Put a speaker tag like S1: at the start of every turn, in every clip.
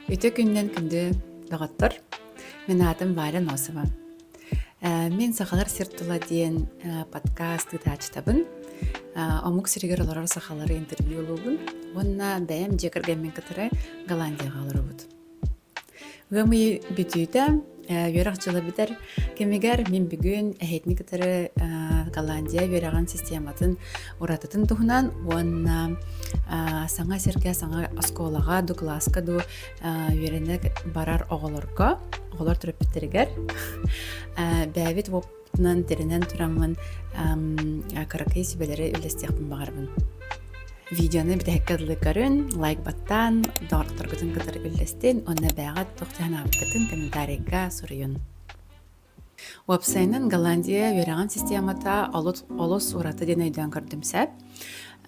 S1: Өтө күннен күнді доғаттыр. Мен атым Валя Носова. Мен сақалар сиртула дейін подкаст ытачтабын. Омук сиригер олар сақалары интервью олугун. Онна бәйім жекірген мен кітірі Голландияға алыры бұд. Өмі бүтүйді, верақ жылы бітер. Кемегер мен бүгін әхетні кітірі Голландия вераған систематын ұратытын тұхынан, онна саңа серге, саңа осколаға, ду класқа, ду веренек барар оғылырға, оғылар тұрып бітірігер. Бәвет оптынан терінен тұрамын қарақай сібелері үлестеқпін бағарбын. Видеоны бітәккәділі көрін, лайк баттан, дағырттырғытын кітір үлестен, онна бәғат тоқтиян абықытын комментарийға сұрыйын. Уапсайнын Голландия вераған системата олыс ураты ден өйден көрдімсәп,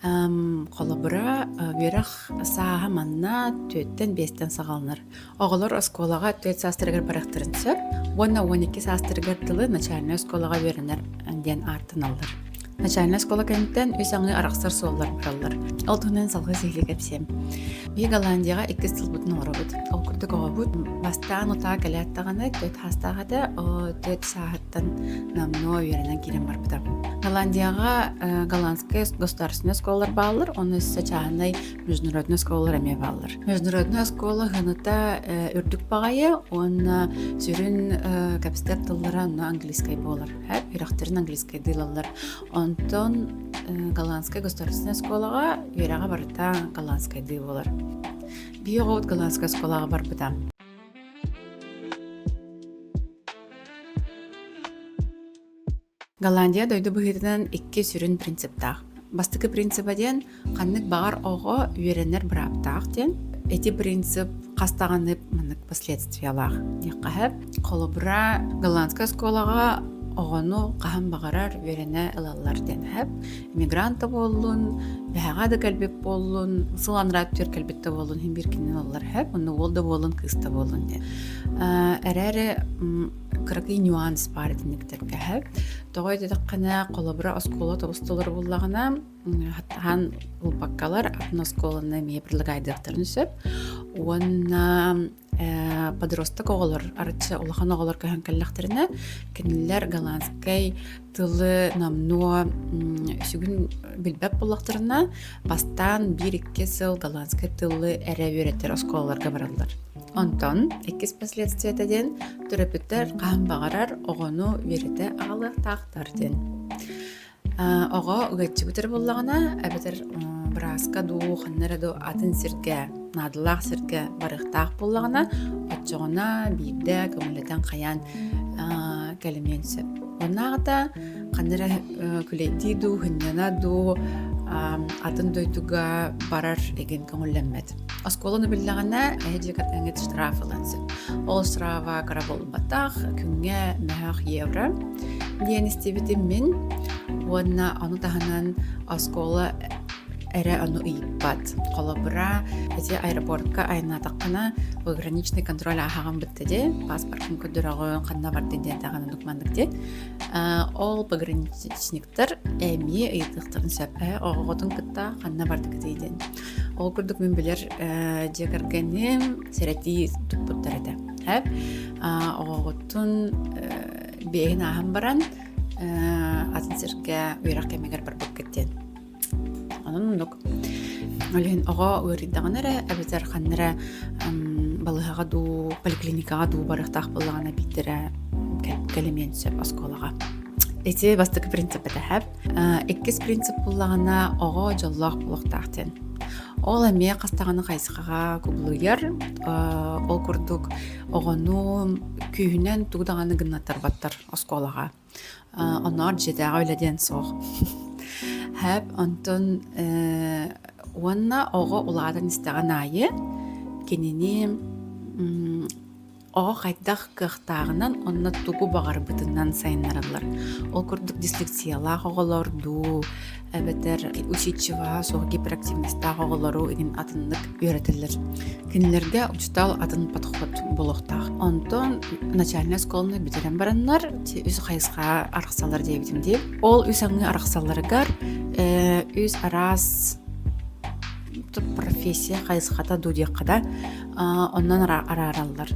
S1: қолыбыра верақ саға манна 4-5 сағалыныр. Оғылыр осколаға 4 састырығыр барақтырын сөп, онна 12 састырығыр тылы начальный осколаға верінер ден артын алыр. Начальный школа кәміттен өсаңы арақсар соллар баралар. Ол түнен салғы зейлі кәпсем. Бей Голландияға 2 сыл бұтын олар бұд. Ол күрдік оға бұд. Бастан ұта кәлі аттағаны 4 хастағады 4 сағаттан намно үйерінен керен бар бұда. Голландияға голландская государственная школалар бағылыр, оны өсі чағынай международная школалар әме бағылыр. Международная школа ғыныта үрдік бағайы, оны сүрін кәпістер тыллары английскай болар. Ирақтырын английскай дылалар. Онтон голландская государственная школаға үйраға барыта голландскай ды болар. Бей оғыт голландская школаға бар бұда. Голландия дойды бұғытынан 2 сүрін принциптақ. Бастықы принципаден қаннық бағар оғы үйренер бұраптақ ден. Эти принцип қастағанып мұнық последствиялақ. Деққағып, қолы бұра голландская школаға оғыну қағын бағарар верене ылалар ден әп. Иммигранты болуын, бәғаға да кәлбек болуын, сыланырат төр кәлбетті болуын, хем біркенен олар әп, оны олды болуын, қысты болуын ден. Әрәрі қырқы нюанс бар едініктерге әп. Тоғай дедік қана қолыбыра оскола тоғыстылыр болағына, хан ұлпаққалар атын осколаны мейбірлік айдықтырын сөп. Оны подросток оғылыр, арытшы олахан оғылыр көйін кәліқтеріне, кәнілер голландскай тылы намно сүгін білбәп болақтырына бастан 1-2 сыл голландскай тылы әрі өретер осколаларға баралар. Онтон, 2 последствиятаден түріпіттер қағын бағарар оғыну вереті ағылы тақтар ден. Оға үгетчі бүтір болағына, әбетер бұрасқа ду, қаннары ду атын сірге, надылақ сірге барықтақ болағына, отчоғына бейбді көмілетен қаян кәлімен сөп. Онағыда қаннары күлейді ду, хүннена ду, атын дойдуға барар еген көңілленмеді. Осколаны білдіғана әйдегіт әңгет штрафылан сөп. Ол штрафа қара болбатақ, күнге мәғақ евро. Ден істебетім мен, онна аны тағынан оскола әрі аны үйіппад. Қолыбыра әте аэропортқа айна таққана пограничный контроль ағаған бітті паспортын көдіріғын қанда бар ден тағаны дұқмандық де. Ол пограничниктер әме ұйықтықтырын сөп, оғығытын күтті қанда барды күтейден. Ол күрдік мен білер жекіргенім сәреті тұппыттар еді. Оғығытын бейін ағын баран атын сірге үйрақ кәмегер бар бұқ кеттен. Onun nuk olehen oga öğrendağınara әбетер қаннара балыға ду поликлиникаға ду барықтақ болағына биттері кәлемен сөп осколаға. Эти бастықы принцип әтәхәп. 2 принцип болағына оға жаллақ болықтақтен. Ол әме қастағаны қайсықаға көбілігер. Ол күрдік оғану күйінен тұғдағаны гынаттар баттар осколаға. Онар жетәға өледен соқ. Həb, ondan ona oğa oladan istəğən ayı kenini oğa qaytdaq qıqtağından onna tuğu bağır bütündən sayınlarılır. Ol kürdük disleksiyalaq oğalar du, əbətər usitçiva, soğuk hiperaktivnistaq oğaları egin atınlıq öğretilir. Kinlərdə uçtal atın patxot buluqtaq. Ondan начальная школаны бітірен баранlar, үз қайысқа арқсалар дейбітім deyib. Ол үз аңы арқсаларығар, үз арас профессия қайысқата дудияққада оннан арараллар.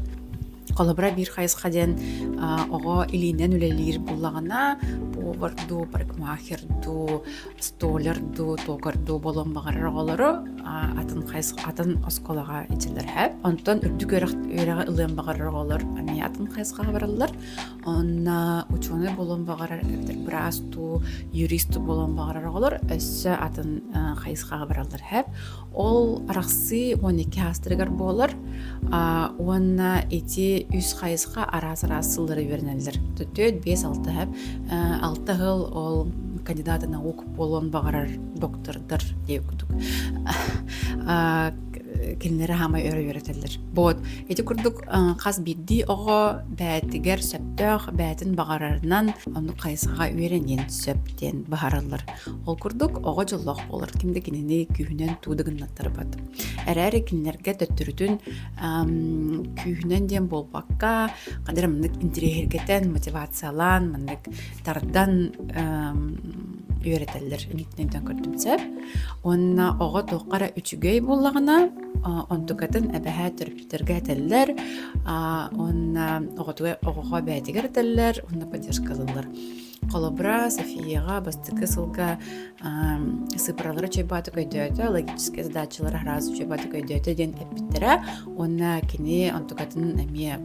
S1: Колобра бир хайысқа ден оға илинен үлелер буллагана поварду, парикмахерду, столерду, тогарду болон багарар оголору атын осколага итилер хэп. Онтон үрдүк өрага ылын багарар оголор ами атын хайысқа бараллар. Онна ученый болон багарар брасту, юристу болон багарар оголор өссө атын хайысқа бараллар хэп. Ол араксы 12 хастырыгар болор. Онна эти үс хайысқа арас сылдары бернелер. Төт 5-6 хэп. 6 жыл ол кандидаты наук болон багарар доктордар деп күдүк. Келнері хамай өрі өретелер. Бот, еті күрдік қаз бидді оғы бәтігер сөптөк бәтін бағарарынан оны қайсыға өренен сөптен бағаралар. Ол күрдік оғы жыллық болыр. Кімді кенені күйінен тудығыннаттар бат. Әрі кенлерге төттірітін күйінен ден болбаққа қадыр мұндық интерегергетен мотивациялан, мұндық тардан өретелер. Үнетінен көрдімсеп. Онна оғы тоққара үчігей болағына онтукатын әбәһә төрптерге әтәлләр, онна оғыға бәтігер әтәлләр, онна поддержкалылар. Колобра Софияға бастықы сылға сыпыралары чөйбаты көйдөті, логические задачалары разы чөйбаты көйдөті ден әппеттері, онна кені онтукатын әме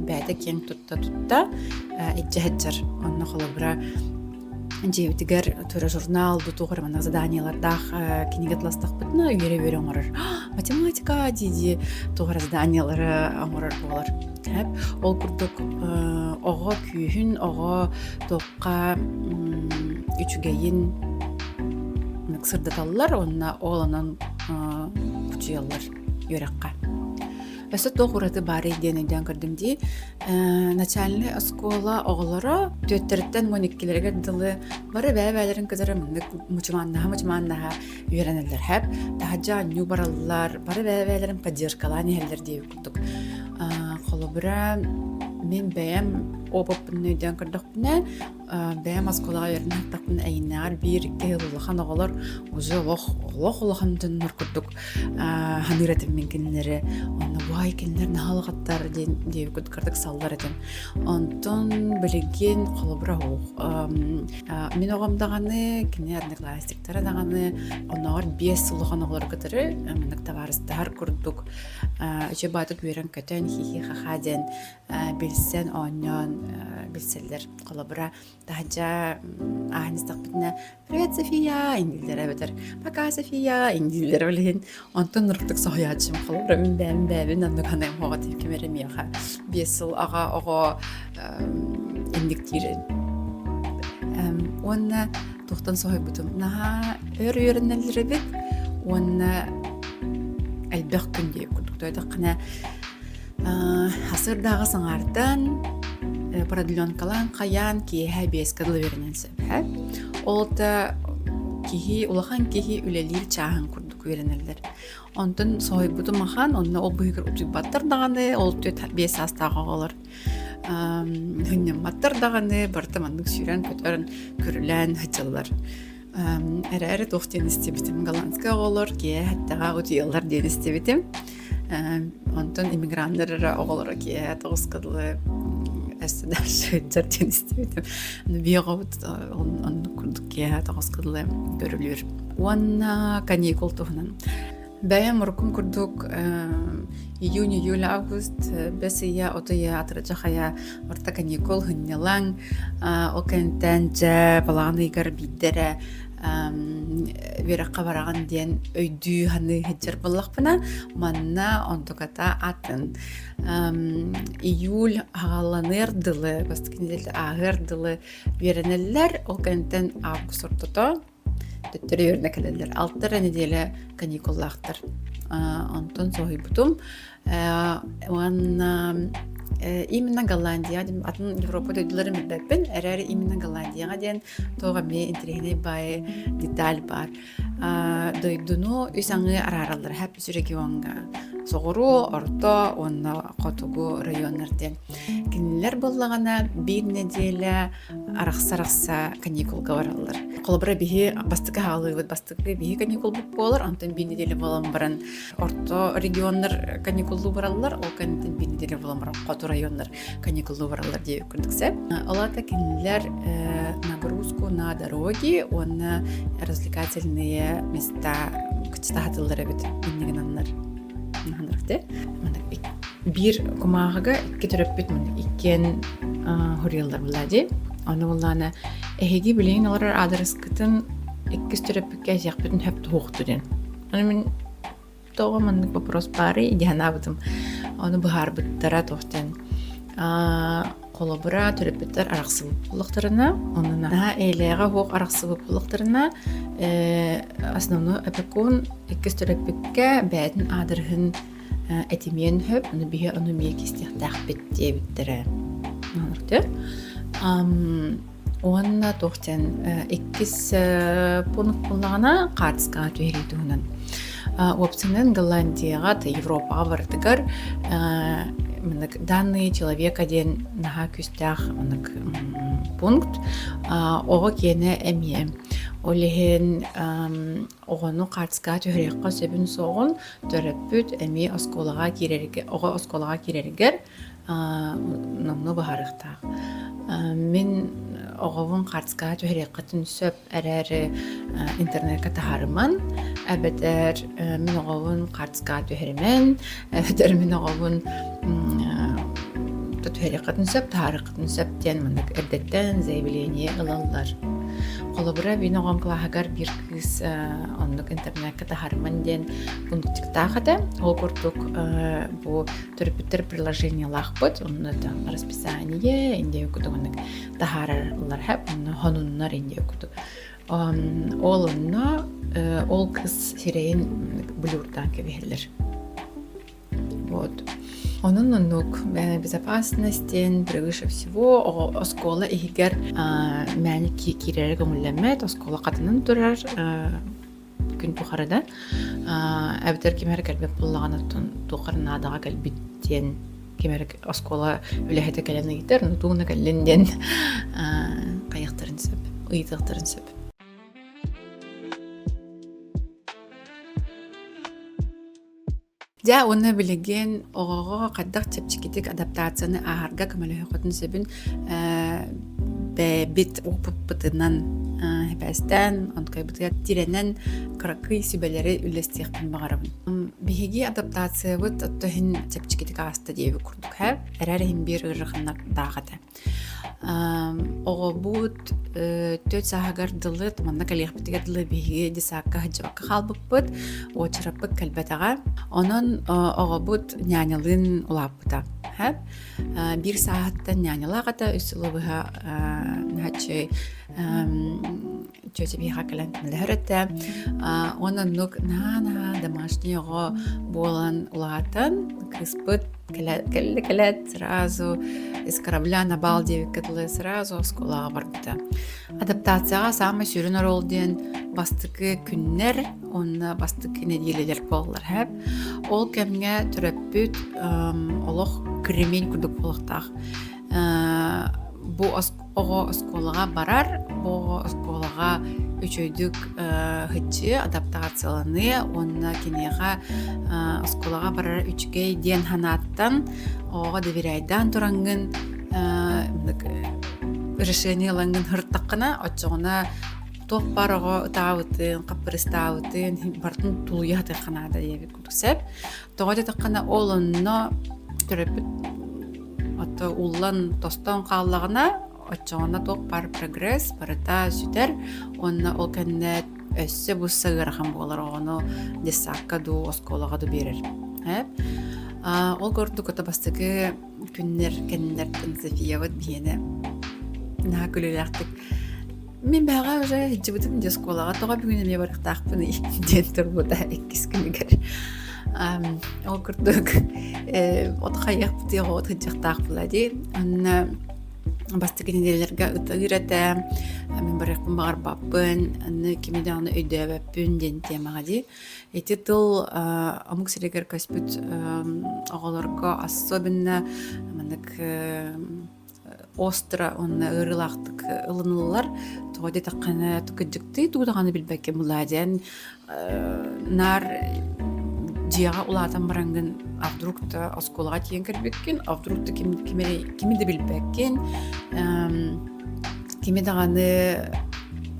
S1: бәті кен тұтта әтчәхетчір. Онна колобра Жебитигер төрө журнал дутугар мана заданиялардах кинигетластах бутна үйрө оңорор. Математика диди тугар заданиялары оңорор болар. Ол курдук ого күйүн ого токка үчүгейин мексырдаталлар, онна оланан кучуялар үйрөкка. Өсі тоғыраты бары денеден көрдімді. Начальный оскола оғылары төттіріттен мониккелерге дылы бары бәлерін кізірі мұчыманнаға үйренелер әп. Тағаджа ню баралылар, бары бәлерін поддержкалан елдер дейі күрдік. Қолыбыра мен бәйім опыппын өйден көрдіқпіне, бәйім осколаға өрінен тақпын әйіннәғар бір-2 ұлыған оғылар ұзы ұлыған түннір күрдік ханыратын мен кенілері. Онна вай кенілер нағалығаттар дейі күрдік салдар әден. Онтон білеген қолыбыра оқ. Мен оғамдағаны, кене одноклассниктары дағаны, онағар 5 ұлыған оғылар күтірі, менік таварыстар күрдік. Үче батық өрін көтен, хихи-хахаден, білсен оньон білселдер. Қолыбыра тахаджа аханыстақ бітіне «Привет, София!» индилдер әбетер. «Пока, София!» индилдер білген. Онтон нұрқтық соғиятшым. Қолыбыра мен бәбін андығанайым оға тепкемерем еға. 5 жыл аға оға индіктері. Онна тоқтан соғай бұтым. Наға өрінелері бет. Онна әлбәқ күнде күрдіктойды қына асырдағы саңардан продленкалан қаян кейі 5 кадылы верінен сөп. Олта улахан кейі үлелер чағын күрдік верінелер. Онтын соғай бұты маған, онна ол бұйгір ұтып баттыр дағаны, ол 5 астағы олар. Хүннен баттыр дағаны, бартымандық сүйрен көтерін көрілен хүтелер. Әрі тоқ ден істебітім голландска олар, кейі әттіға ұтыялар ден істебітім. Онтын иммигранттар оғылары кейі тоғыз кадылы әстідар шөйттер ден істебітім. Бияға бұт, оны күрдік кейі тоғыз кадылы көрілер. Онна каникул тұғынан. Бәйім ұрқым күрдік июнь, июль, август, бәсия, отыя, атырачақая, орта каникул, хүннелаң, ол кәнттен жа балағаны игар биддері, вераққа бараған ден өйді ханы хеджер болақпына, манна онтуқата атын. Июль ағаланыр дылы, бастықын ағыр дылы веренелер, ол кәнттен август ортото, төттері өріне кәлелер. 6 неделе каникуллақтыр. Онтон соғай бұтым. Именно Голландия, атын Европа дөйділері мүрдәппен, әрі именно Голландияға ден тоға ме интерегіне бай деталь бар. Дөйдіну үсаңы араралар, әп үсі регионға. Соғыру, орто, онна қотугу районларден. кинилер боллагана бир неделя арахса каникулга бараллар. Колбара биһи бастыка хаалыбыт, бастыка биһи каникул болар, антон бир неделя болан баран орто регионнар каникуллу бараллар, ол кантен бир неделя болан баран коту районнар каникуллу бараллар деп көрдүксе. Олата кинилер нагрузку на дороги, на развлекательные места кычтаатыллар бит иннигенаннар. Наханракте. Бир комаага икки төрөппүт иккен хорьялдар булади. Аны буллана эһиги билин олар адрескытын икки төрөппүкке яқпытын хөп туухтуден. Аны мен тоогоманнык вопрос бары идианабытым. Аны быхарбыттара тохтен. Колобура төрөппүттер араксыбыптылыктарына, онuna эйлега хук араксыбыптылыктарына основной опекун икки төрөппүкке бәтин адырхын этимен хөп, аны бие аны мекистихтах битте биттере. Нанырты. Онна тохтен иккис пункт буллагана картска төһөрүтүнөн. Опсинен Голландияга, Европага бардыгар данный человека ден наха күстах пункт ого кене эмие. Олеген огону картска төһөрөккө сөбүн согун төрөппүт эми осколага кирерге, ого осколага кирергер намны бахарыкта. Мен оговун картска төһөрөккө түнсөп эрер интернетке тахарман. Әбетер мен оговун картска төһөрөмен, әбетер мен оговун төһөрөккө түнсөп, тахарыкка түнсөп ден мындык эрдеттен заявление ылаллар. Колобура бин огом клахагар бир кыз оннук интернетке тахарман ден пункттагыда ол курдук бу төрөпүттер приложение лахпыт, онны там расписание инде окудугунук тахаралар хеп, онны хонуннар инде окуду. Ол кыз сирейин блюрдан кеберлер. Вот. Onun безопасностен превыше всего оскола игер мәне кирерге муллемет оскола катынын турар күн тухарада әбтер кемер калбек буллаганатын тухарна дага калбиттен кемер оскола үлехете калене гитер нутуна календен каяктарын сөп ыйтыктарын сөп. Да, оны билеген огого каддак чепчикитик адаптацияны ахарга көмөлөһөкөтүн сөбүн бит опыттынан хепестен онкайбытыга тиренен кракый сүбелери үлестиектен багарабын. Биһиги адаптация бут оттохин чепчикитик аста диеби курдук хэ эрерин бир ырыгыннак дагата. Оғобут төт сахагар дылыт, манна калиғбітіге дылы биге дисакка хаджабакка халбыппыт, очыраппык калбатаға. Онын оғобут нянялын улаппыта. Бир сааттан нянялағата үсілі бұға хачы чөте биға калантын ләхіретті. Онын нүк на домашний оғы болан улағатын кыспыт кэлле сразу из корабля на бал девикатлы сразу осколага барбыта. Адаптацияга самый сүрүн оролден бастыкы күннер, онна бастыкы неделелер боллар хеп. Ол кемге төрөппүт олох кремень күрдүк болуктак. Бу ого осколага барар, бу осколага үчөйдүк хычы адаптацияланы, онна кенега осколага барар үчгей ден ханаттан ого доверяйдан турангын решение лангын хырттаккана очогуна тох барого таавытын, капырыстаавытын, бартын тулуя тыкканада деп күрсеп, тогода тыккана олонно төрөпүт ото уллан тостон каллагына очогуна тох бар прогресс барыта сүтер, онна ол кеннет өссө буссагырхан болар ону десакка ду осколага ду берер. Ол көрдүк ото бастыгы күннер кеннерден София бийене на күлөлөктүк. Мен бага уже жибитим де осколага тога бүгүн эме барыктакпын ден турбута 2 күнүгөр. Ол көрдүк отхаяк бутыга отхаяктак булади. Анна бастыгы неделерге үтөгүрөтө мен барыкпын багар баппын аны кимеданы өйдөбөппүн ден темага ди. Эти тыл амук сирегер каспыт оголорго особенно манык остро онна ырылактык ылынылар тоди таккана түкүдүктү туудаганы билбекке буладен нар жига улаатан барангын авдругта осколага тиен кирбеккен авдругта кими да билбеккен кими даганы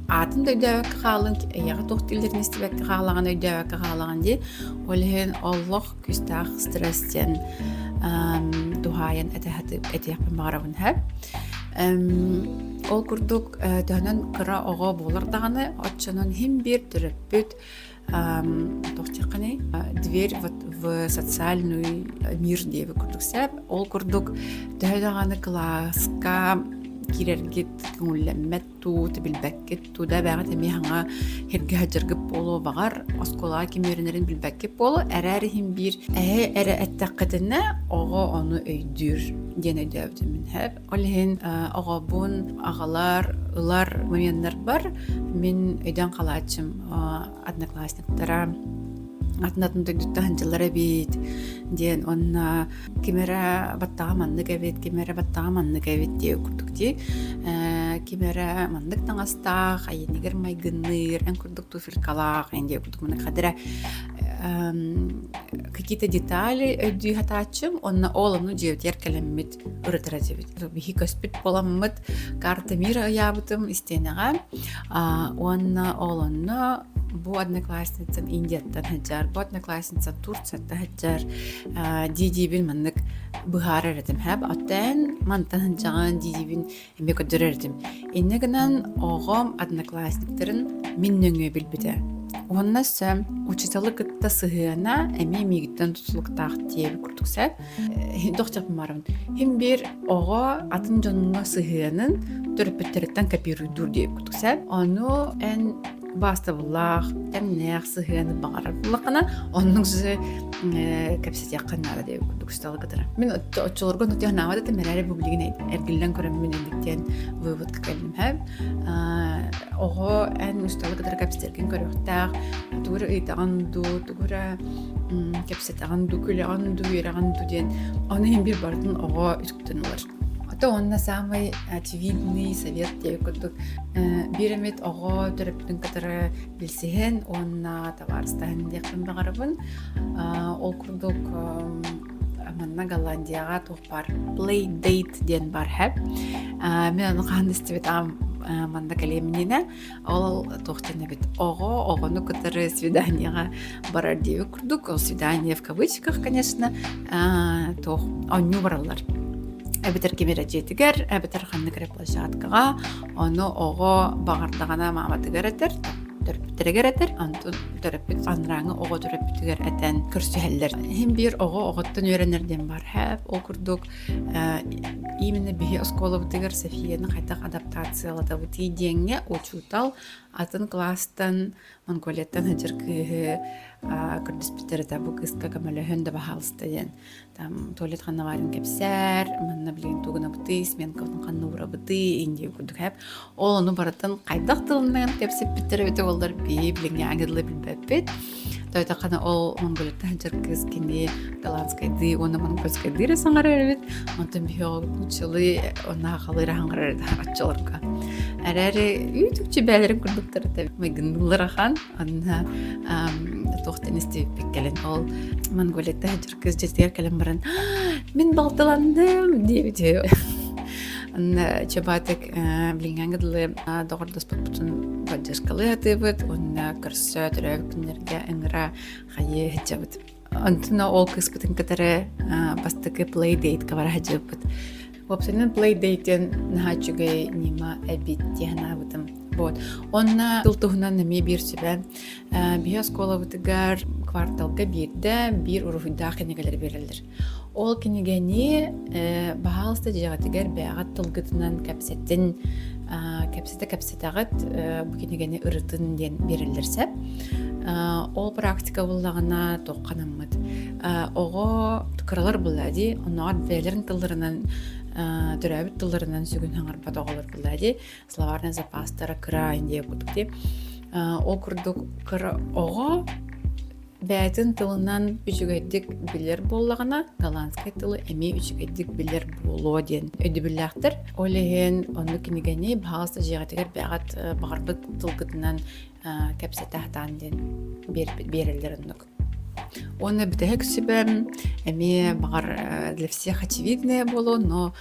S1: атын да өйдөбөккө хаалын яга тохтилдерин истебекке хаалаган өйдөбөккө хаалаган ди олен Аллах күстах стресстен тухайын этехпен барабын хэп ол курдук төнөн кыра ого болар даганы отчонун хим бир төрөппүт тохтяканы дверь в социальный мир деп курдук сэп ол курдук төнөганы класска кирергит күңүллэммэт туу билбеккет туда бага темиһаңа херге хаджыргып болу багар осколага кимеринерин билбеккет болу эрээри хим бир эре эттаккетине ого ону өйдүр дене дөбдүмүн хэп олхин огобун агалар ылар моменттер бар мен өйдөн калаачым одноклассниктара атнатын дөйдүттан жыллары бит ден онна кимера баттага маннык эбит кимера баттага маннык эбит деп курдукти кимера маннык таңастаах айенигер майгынныр эн курдук туфелькалаах эн деп курдук мына кадыра какие-то детали өйдүү хатаачым онна олону жебитер келеммит ырытыра жебит бихи көспүт боламмыт карта мира ябытым истенега онна олонно бу одноклассницам Индияттан хаджар, бу одноклассницам Турцияттан хаджар, дидибин маннык быхар эретим хэп, оттен мантан хаджаган дидибин эме көдөр эретим. Иннегенен оғам одноклассниктарын миннөңө билбиде. Оннасы учителы кытта сыгына эме мигиттен тутулуктаах диэби курдук сэп. Доктор марым. Хим бир ого атын жонуна сыгынын төрөпөттерден копируйдур диэби курдук сэп. Ону эн бастабыллах, тәмнәх сыгыны багар булакана, онның сүзе кепсет якыннары деп күдүксталы кытыра. Мен отчолорго нотягнавада темерари бублигин эргилден көрөммүн эликтен вывод калдым хэп. Ого эн усталы кытыра кепсеттерген көрөктак, тугура ыйтаганду, тугура кепсетаганду, күләганду, йөрәганду ден. Аны хим бир бардын ого үтүктөн алар. То онна самый очевидный совет деп курдук. Биремет ого төрөптүн катары билсеген, онна товарстан якын багарыбын. Ол курдук манна Голландияга тухпар play date ден бар хэп. Мен аны кандай истебет манда калемине ол тохтене бит огону катары свиданияга барар деп курдук. Ол свидание в кавычках, конечно, тох онню баралар. Әбітер кемері жетігер, әбітер қанны площадкаға, оны оғы бағардағана маматыгер әтір, төріппітірігер әтір, төріппіт анраңы оғы төріппітігер әтен күрсүхәллер. Хем бір оғыттын өренерден бар әп, ол күрдік именно бігі осколовдығыр Софияны қайтақ адаптациялады бұты денге учутал атын класстан Монголияттан хәджір күйі күрдіспітері табу кыска көмөлі хөнді бағалысты ден. Там туалет қанна барын кепсер, манна білген туғына бұты, смен қылдың қанна ұра бұты, инде күрдік әп. Ол оны баратын қайдақ тылыннан кепсеп біттері біті олар бей білген аңыдылы білбәппет. Тойта қана ол Монголияттан хәджір кыз кенде голландскайды, оны монгольскайды ресаңғар әрбет. Онтан бей учылы, оны ағалыр ағаңғар әрді атчыларға. Әрәрі үйтікчі бәлерін күрдіктері тәбі. Майгындылыр ақан, анна тоқтен істеп беккелен. Ол Монголияттан хәджір кыз жетігер кәлем баран. Мен балтыландым, дейбі. Анна чабатык білінгәңгідлі доғырдас бұтын поддержкалы атыбыт, онна көрсі түрәбі күнерге әңіра қайы хәджабыт. Антына ол кыз бұтын кітары бастықы плейдейт кавара хәджабыт. Вопсанын плейдейтен нахачугай нима әбит тияна бұтым. Онна тылтығынан нәме бір сөбә. Бия скола бұтығар кварталға бірді бір ұруғыда кенегелер берілдір. Ол кенегені бағалысты жағатығар бәғат тылғытынан кәпсеті ағыт бұл кенегені ұрытын ден берілдірсі. Ол практика болағына тоққанамыд. Оғы тұқыралар болады, онағар бәлерін тылдырынан түрәбіт тылдырынан сүгін хаңарбат оғылар болады. Словарный запастары кыра инде күдікте. Ол күрдік кыра оғы бәйтін тылынан үчүгэйдик билер боллагана голландскай тылы эми үчүгэйдик билер боло ден өйдүбүллэхтер. Олеген онну кинигени баалса жегатигер бәгат багарбыт тылгытынан кепсетахтан ден берилдер оннук. Он битех себе эми багар для всех очевидное было, но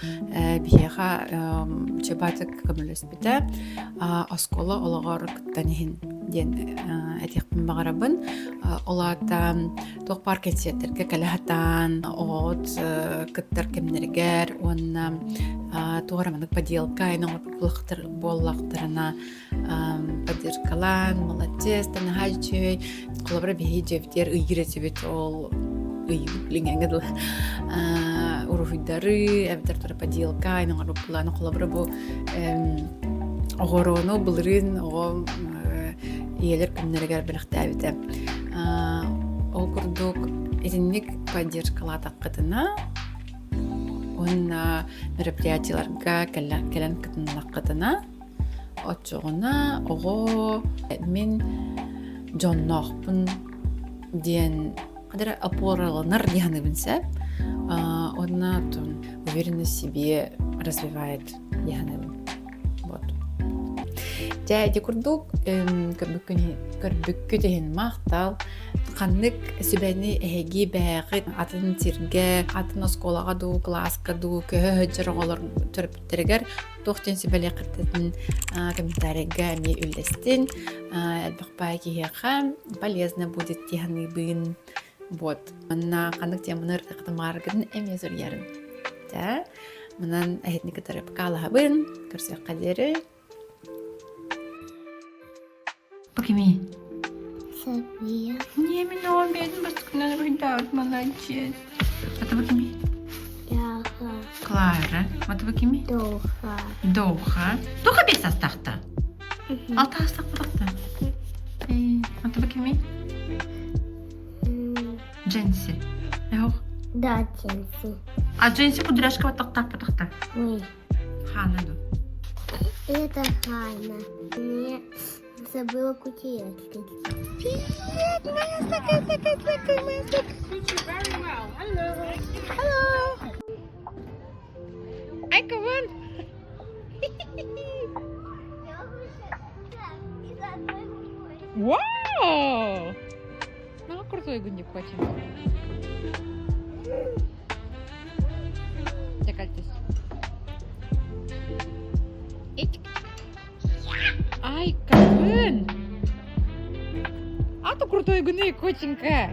S1: бихеха чебатык камелеспите оскола олагар кыттанихин ден этих багарабын олата тох паркенсеттерге калахатан от кыттар кемнергер он тугараманык поделка айнаңа булактыр боллактырына поддержкалан молодец танахачей колобра бихижевтер ыйгиретебет ол ыйгингедл уруфидары эвтер поделка айнаңа булана колобра бу огороно булрин о иелер кемнергер билектебите ол курдук этинник поддержкала таккытына он мероприятияларга келен кытыннаккытына отчогуна ого мен жоннохпун диэн кадыр опораланыр дияны бинсе одна тон уверенность в себе развивает дияны вот жайди курдук көрбүккү деген мактал каннык сүбәни эги бәгыт атын тирге атын осколага ду класска ду көһөҗөргөлөр төрөптергер тохтен сүбәле кыттын комментарийга ми үлдестин бакпай киһәм полезно будет тиханы бын вот манна каннык темнер тактымаргын эмезер ярын да манан этник тарап калабын көрсө кадери Покими.
S2: София.
S1: Не, меня обидно, просто надо выдать, молодец. А ты покими?
S2: Яха.
S1: Клара. А ты покими?
S2: Доха.
S1: Доха. Доха без астахта. Алта астах потахта. А ты покими? Дженси. Эх.
S2: Да, Дженси.
S1: А Дженси кудряшка потахта.
S2: Ой.
S1: Хана ду.
S2: Это Ханна. Мне забыла кутеечки.
S1: Привет, моя такая, моя Hello. Ай, каван. Вау! Ну, крутой гундик очень. Закальтесь. Ай, каван! А то крутой гундик, котенька.